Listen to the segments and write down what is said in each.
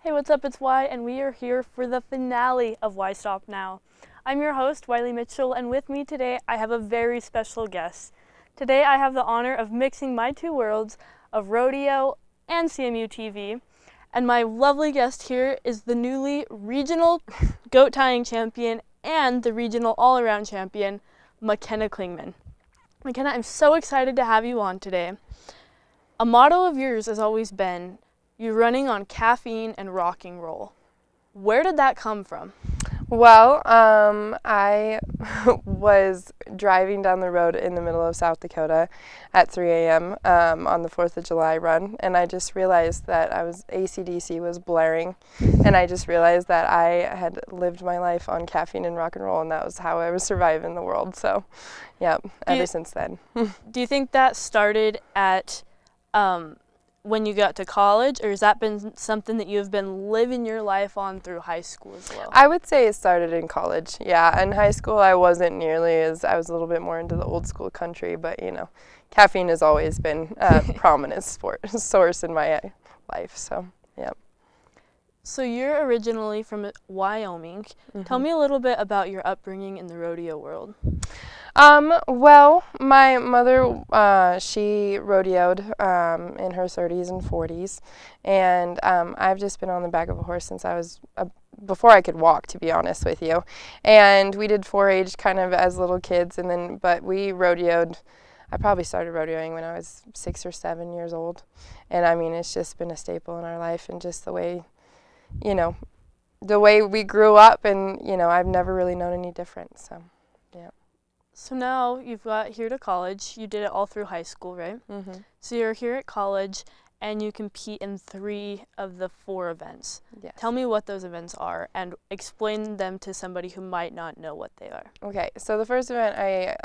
Hey, what's up? It's Y, and we are here for the finale of Why Stop Now. I'm your host, Wiley Mitchell, and with me today I have a very special guest. Today I have the honor of mixing my two worlds of rodeo and CMU-TV, and my lovely guest here is the newly regional goat tying champion and the regional all-around champion, McKenna Clingman. McKenna, I'm so excited to have you on today. A motto of yours has always been, you're running on caffeine and rock and roll. Where did that come from? Well, I was driving down the road in the middle of South Dakota at 3 a.m. On the 4th of July run, and I just realized that AC/DC was blaring, and I just realized that I had lived my life on caffeine and rock and roll, and that was how I was surviving the world. So, yeah, ever since then. Do you think that started at when you got to college, or has that been something that you've been living your life on through high school as well? I would say it started in college, yeah. In high school, I wasn't nearly as, I was a little bit more into the old school country, but, you know, caffeine has always been a prominent source in my life, so, yeah. So you're originally from Wyoming. Mm-hmm. Tell me a little bit about your upbringing in the rodeo world. Well, my mother, she rodeoed in her 30s and 40s, and I've just been on the back of a horse since I was, before I could walk, to be honest with you. And we did 4-H kind of as little kids, and then, but we rodeoed, I probably started rodeoing when I was 6 or 7 years old. And I mean, it's just been a staple in our life, and just the way, you know, the way we grew up, and, you know, I've never really known any different, so, yeah. So now you've got here to college. You did it all through high school, right? Mm-hmm. So you're here at college, and you compete in 3 of the 4 events. Yes. Tell me what those events are, and explain them to somebody who might not know what they are. Okay, so the first event I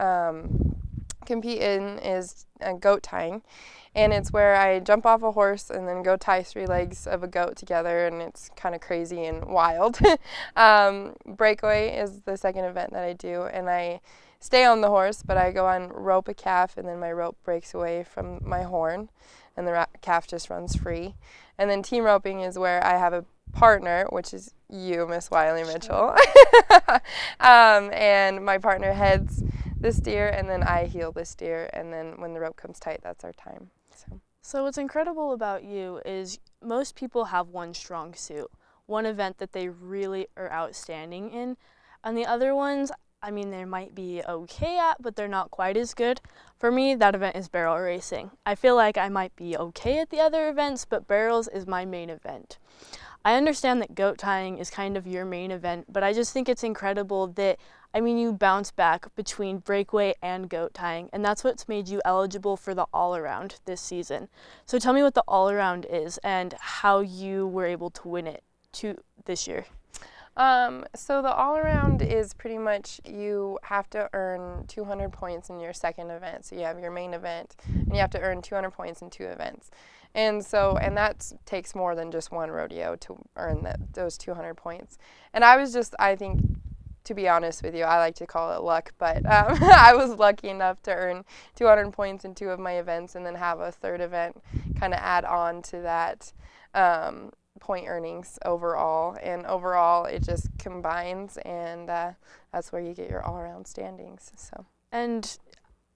compete in is goat tying, and it's where I jump off a horse and then go tie 3 legs of a goat together, and it's kind of crazy and wild. Breakaway is the second event that I do, and I stay on the horse, but I go on rope a calf, and then my rope breaks away from my horn, and the calf just runs free. And then team roping is where I have a partner, which is you, Miss Wiley Mitchell. And my partner heads the steer, and then I heel the steer, and then when the rope comes tight, that's our time. So what's incredible about you is most people have one strong suit, one event that they really are outstanding in, and the other ones, I mean, they might be okay at, but they're not quite as good. For me, that event is barrel racing. I feel like I might be okay at the other events, but barrels is my main event. I understand that goat tying is kind of your main event, but I just think it's incredible that, I mean, you bounce back between breakaway and goat tying, and that's what's made you eligible for the all-around this season. So tell me what the all-around is and how you were able to win it this year. So the all-around is pretty much you have to earn 200 points in your second event. So you have your main event, and you have to earn 200 points in 2 events. And that takes more than just one rodeo to earn those 200 points. And I think, to be honest with you, I like to call it luck, but I was lucky enough to earn 200 points in 2 of my events, and then have a third event kind of add on to that point earnings overall. And overall, it just combines, and that's where you get your all-around standings. So. And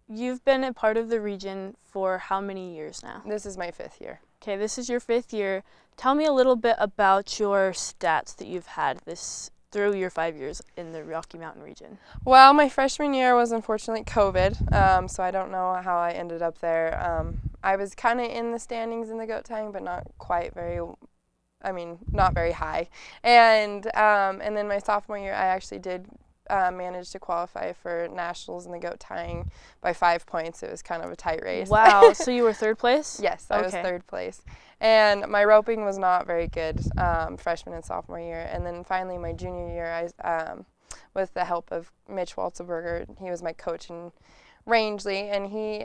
you've been a part of the region for how many years now? This is my 5th year. Okay, this is your 5th year. Tell me a little bit about your stats that you've had through your 5 years in the Rocky Mountain region. Well, my freshman year was unfortunately COVID, so I don't know how I ended up there. I was kind of in the standings in the goat tying, but not very high. And then my sophomore year, I actually did manage to qualify for nationals in the goat tying by 5 points. It was kind of a tight race. Wow, so you were 3rd place? Yes, I was 3rd place. And my roping was not very good freshman and sophomore year. And then finally my junior year, I with the help of Mitch Waltzelberger, he was my coach in Rangeley, and he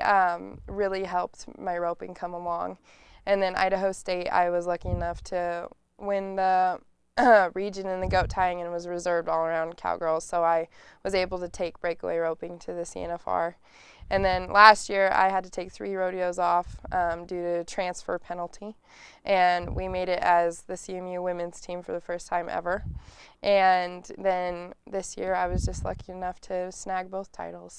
really helped my roping come along. And then Idaho State, I was lucky enough to win the region in the goat tying and was reserved all around cowgirls, so I was able to take breakaway roping to the CNFR. And then last year I had to take 3 rodeos off due to transfer penalty, and we made it as the CMU women's team for the first time ever. And then this year I was just lucky enough to snag both titles.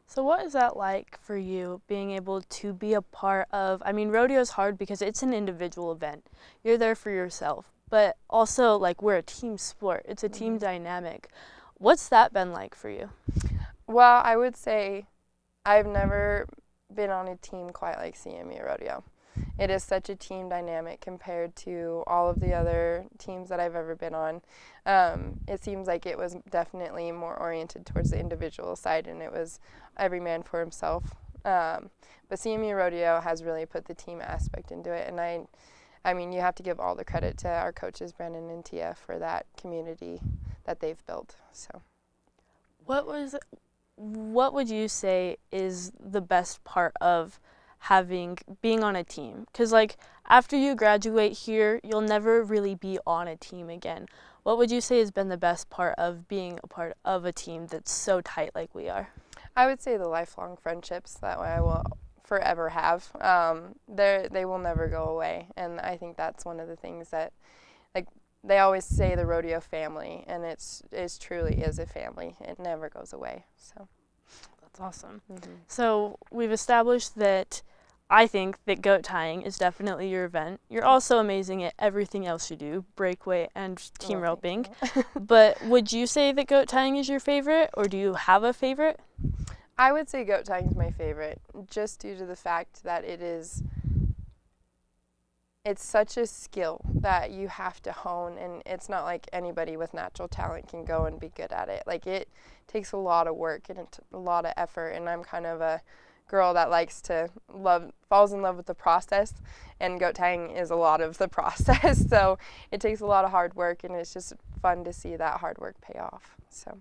So what is that like for you, being able to be a part of, I mean, rodeo is hard because it's an individual event. You're there for yourself, but also like we're a team sport. It's a team dynamic. What's that been like for you? Well, I would say I've never been on a team quite like CMU Rodeo. It is such a team dynamic compared to all of the other teams that I've ever been on. It seems like it was definitely more oriented towards the individual side, and it was every man for himself. But CMU Rodeo has really put the team aspect into it, and I mean, you have to give all the credit to our coaches, Brendan and Tia, for that community that they've built. So, what would you say is the best part of being on a team? Because like after you graduate here, you'll never really be on a team again. What would you say has been the best part of being a part of a team that's so tight like we are? I would say the lifelong friendships that I will forever have. They will never go away, and I think that's one of the things that, like, they always say the rodeo family, and it truly is a family. It never goes away. So that's awesome. So we've established that I think that goat tying is definitely your event. You're also amazing at everything else you do, breakaway and team roping. But would you say that goat tying is your favorite, or do you have a favorite? I would say goat tying is my favorite, just due to the fact that it's such a skill that you have to hone, and it's not like anybody with natural talent can go and be good at it. Like, it takes a lot of work and a lot of effort, and I'm kind of a girl that falls in love with the process, and goat tying is a lot of the process. So it takes a lot of hard work, and it's just fun to see that hard work pay off. So,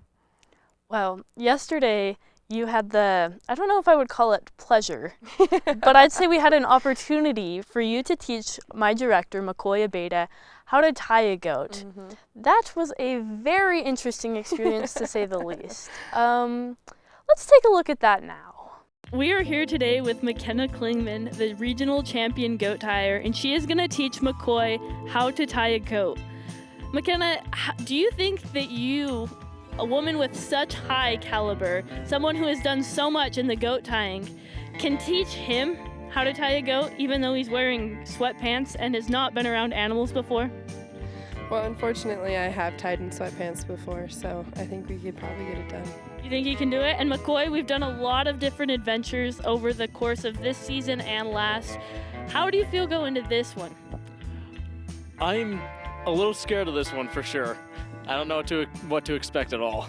well, yesterday you had I don't know if I would call it pleasure, but I'd say we had an opportunity for you to teach my director, Maccoy Abeyta, how to tie a goat. That was a very interesting experience, to say the least. Let's take a look at that now. We are here today with McKenna Clingman, the regional champion goat tyer, and she is going to teach Maccoy how to tie a goat. McKenna, do you think that you, a woman with such high caliber, someone who has done so much in the goat tying, can teach him how to tie a goat even though he's wearing sweatpants and has not been around animals before? well, unfortunately, I have tied in sweatpants before, so I think we could probably get it done. You think you can do it? And Maccoy, we've done a lot of different adventures over the course of this season and last. How do you feel going to this one? I'm a little scared of this one for sure. I don't know what to expect at all.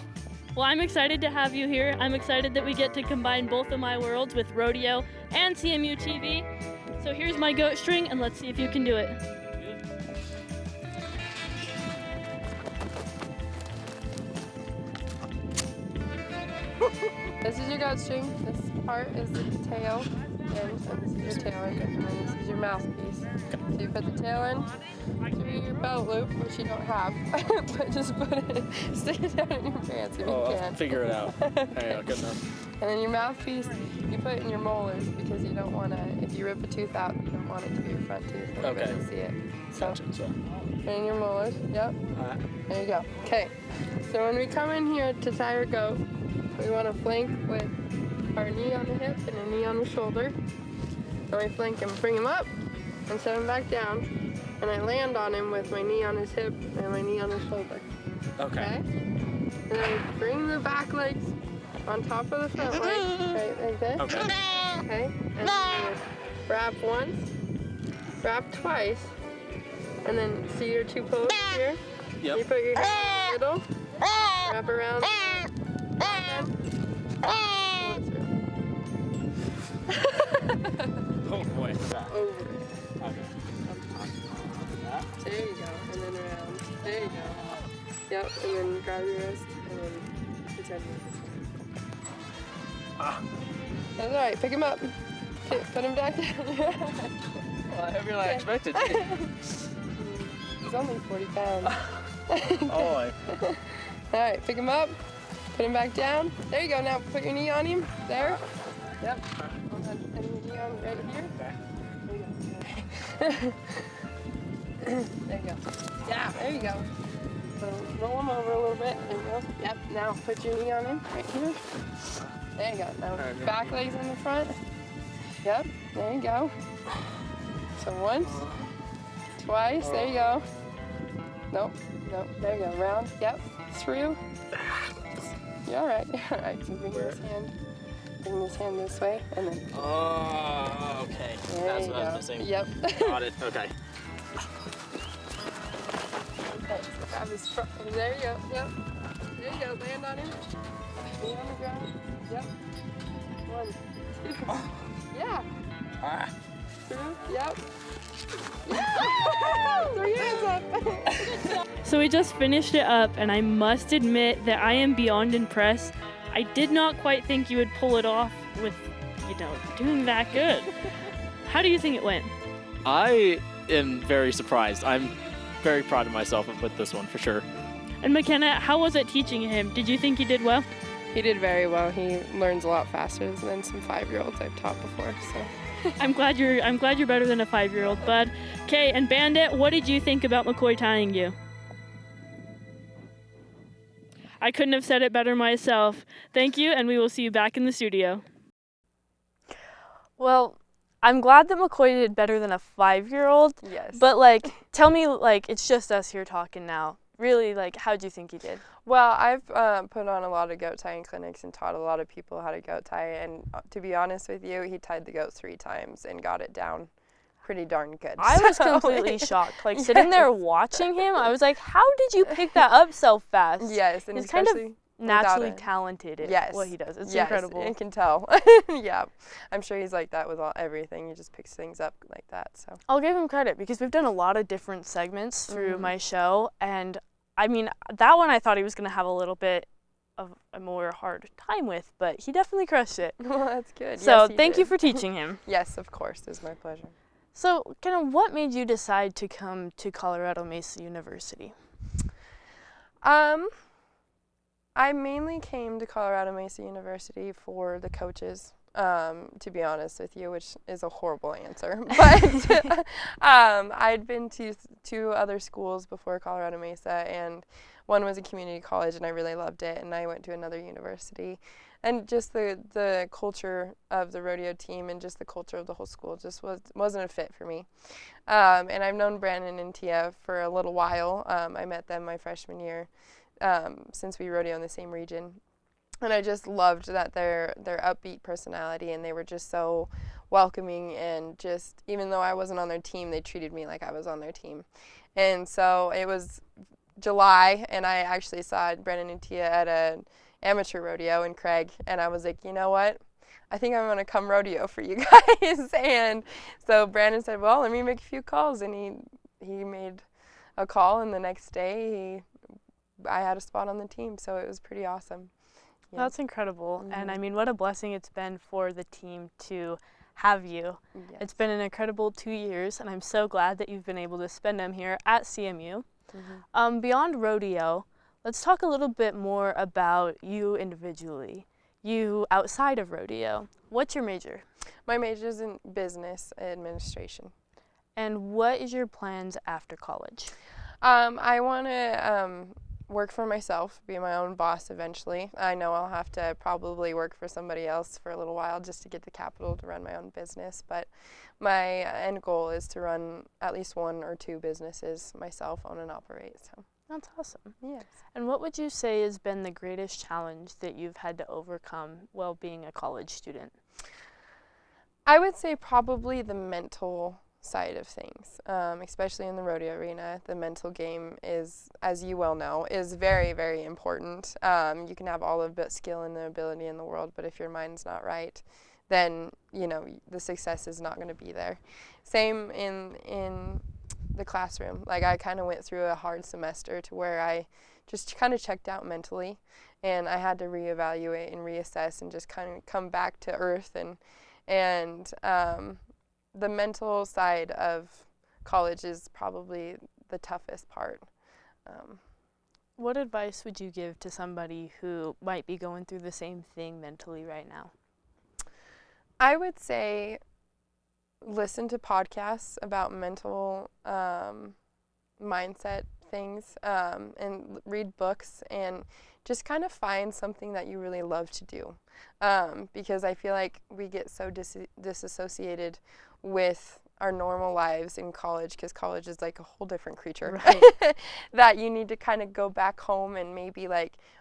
Well, I'm excited to have you here. I'm excited that we get to combine both of my worlds with rodeo and CMU-TV. So here's my goat string, and let's see if you can do it. This is your goat string. This part is the tail end, and this is your tail end, and then this is your mouthpiece. So you put the tail end through your belt loop, which you don't have, but just stick it down in your pants if you can. I'll figure it out. Hey, good enough. And then your mouthpiece, you put in your molars because you don't want to, if you rip a tooth out, you don't want it to be your front tooth and Okay. you can see it. So, Gotcha. put in your molars, yep. Alright. There you go. Okay, so when we come in here to tie our goat, we want to flank with our knee on the hip and a knee on the shoulder. And we flank him, bring him up, and set him back down. And I land on him with my knee on his hip and my knee on his shoulder. Okay. And then bring the back legs on top of the front legs, right like this. Okay. Okay. And then wrap once, wrap twice, and then see your two posts here? Yep. You put your hand in the middle, wrap around. Oh boy. Over it. There you go, and then around. There you go. Yep, and then grab your wrist, and then pretend you're this way. That's alright, pick him up. Okay, put him back down. Well, I heavier than I expected. He's only 40 pounds. Oh, Alright, pick him up, Put him back down. There you go. Now put your knee on him. There. Yep. And your knee on right here. There you go. There you go. Yeah, there you go. So roll him over a little bit. There you go. Yep. Now put your knee on him right here. There you go. Now back legs in the front. Yep. There you go. So once, twice. There you go. Nope. Nope. There you go. Round. Yep. Through. You're all right. All right. So bring this hand this way, and then. Oh, okay. That's what I was missing. Yep. Got it. Okay. Okay. So grab his front. There you go. Yep. There you go. Land on him. Knee on the ground. Yep. 1, 2. Yeah. Through. Yep. Yeah. 3 hands up. So we just finished it up, and I must admit that I am beyond impressed. I did not quite think you would pull it off with, doing that good. How do you think it went? I am very surprised. I'm very proud of myself with this one, for sure. And McKenna, how was it teaching him? Did you think he did well? He did very well. He learns a lot faster than some 5-year-olds I've taught before. So I'm glad you're better than a 5-year-old, bud. Okay, and Bandit, what did you think about Maccoy tying you? I couldn't have said it better myself. Thank you, and we will see you back in the studio. Well, I'm glad that Maccoy did better than a 5-year-old. yes. But, tell me, it's just us here talking now. Really, how'd you think you did? Well, I've put on a lot of goat tying clinics and taught a lot of people how to goat tie. And to be honest with you, he tied the goat 3 times and got it down pretty darn good. I was completely shocked. Sitting there watching him, I was like, how did you pick that up so fast? Yes, and he's especially kind of naturally talented at what he does. It's incredible. Yes, I can tell. Yeah, I'm sure he's like that with everything. He just picks things up like that. So I'll give him credit because we've done a lot of different segments through my show, and I mean that one I thought he was going to have a little bit of a more hard time with, but he definitely crushed it. Well, that's good. So yes, thank you for teaching him. Yes, of course, it's my pleasure. So, what made you decide to come to Colorado Mesa University? I mainly came to Colorado Mesa University for the coaches, to be honest with you, which is a horrible answer. But I'd been to 2 other schools before Colorado Mesa, and one was a community college, and I really loved it, and I went to another university. And just the culture of the rodeo team and just the culture of the whole school just wasn't a fit for me. And I've known Brandon and Tia for a little while. I met them my freshman year since we rodeo in the same region. And I just loved that their upbeat personality, and they were just so welcoming, and just even though I wasn't on their team, they treated me like I was on their team. And so it was July, and I actually saw Brandon and Tia at an amateur rodeo in Craig, and I was like, you know what? I think I'm going to come rodeo for you guys. And so Brandon said, well, let me make a few calls, and he made a call, and the next day I had a spot on the team, so it was pretty awesome. Yeah. That's incredible. And I mean, what a blessing it's been for the team to have you. Yes. It's been an incredible 2 years, and I'm so glad that you've been able to spend them here at CMU. Beyond rodeo, let's talk a little bit more about you individually, you outside of rodeo. What's your major? My major is in business administration. And what is your plans after college? I want to work for myself, be my own boss eventually. I know I'll have to probably work for somebody else for a little while just to get the capital to run my own business, but my end goal is to run at least 1 or 2 businesses myself, own and operate. So. That's awesome. Yes. And what would you say has been the greatest challenge that you've had to overcome while being a college student? I would say probably the mental side of things, especially in the rodeo arena. The mental game is, as you well know, is very, very important. You can have all of the skill and the ability in the world, but if your mind's not right, then, the success is not going to be there. Same in the classroom. I kind of went through a hard semester to where I just kind of checked out mentally, and I had to reevaluate and reassess and just kind of come back to earth, and the mental side of college is probably the toughest part. What advice would you give to somebody who might be going through the same thing mentally right now? I would say listen to podcasts about mental mindset things, and read books, and just kind of find something that you really love to do, because I feel like we get so disassociated with our normal lives in college, because college is like a whole different creature, Right. that you need to kind of go back home and maybe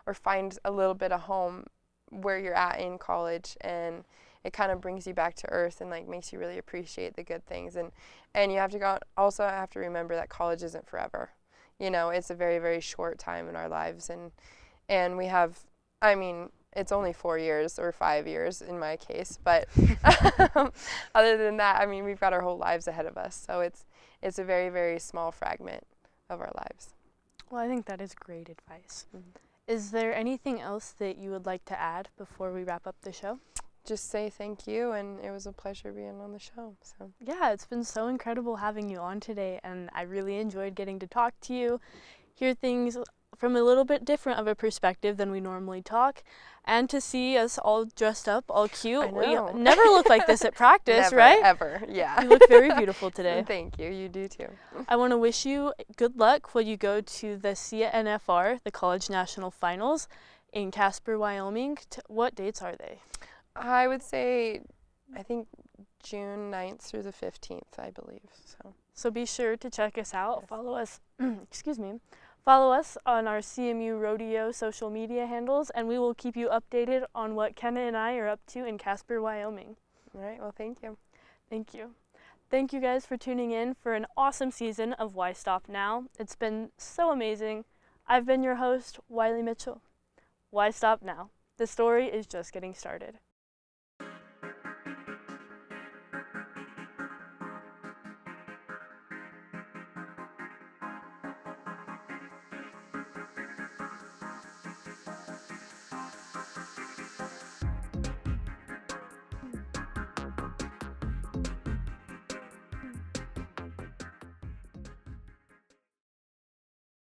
or find a little bit of home where you're at in college, and it kind of brings you back to earth and makes you really appreciate the good things, and you have to also have to remember that college isn't forever. It's a very, very short time in our lives, and we have, it's only 4 years or 5 years in my case, but other than that, we've got our whole lives ahead of us. So it's a very, very small fragment of our lives. Well, I think that is great advice. Mm-hmm. Is there anything else that you would like to add before we wrap up the show? Just say thank you, and it was a pleasure being on the show. So Yeah, it's been so incredible having you on today, and I really enjoyed getting to talk to you, hear things from a little bit different of a perspective than we normally talk, and to see us all dressed up, all cute. I know. We never look like this at practice, never, right? ever, yeah. You look very beautiful today. Thank you. You do too. I want to wish you good luck when you go to the CNFR, the College National Finals, in Casper, Wyoming. What dates are they? I would say, I think June 9th through the 15th, I believe. So be sure to check us out. Yes. Follow us, excuse me. Follow us on our CMU Rodeo social media handles, and we will keep you updated on what Kenna and I are up to in Casper, Wyoming. All right. Well, thank you. Thank you. Thank you guys for tuning in for an awesome season of Why Stop Now. It's been so amazing. I've been your host, Wiley Mitchell. Why Stop Now? The story is just getting started.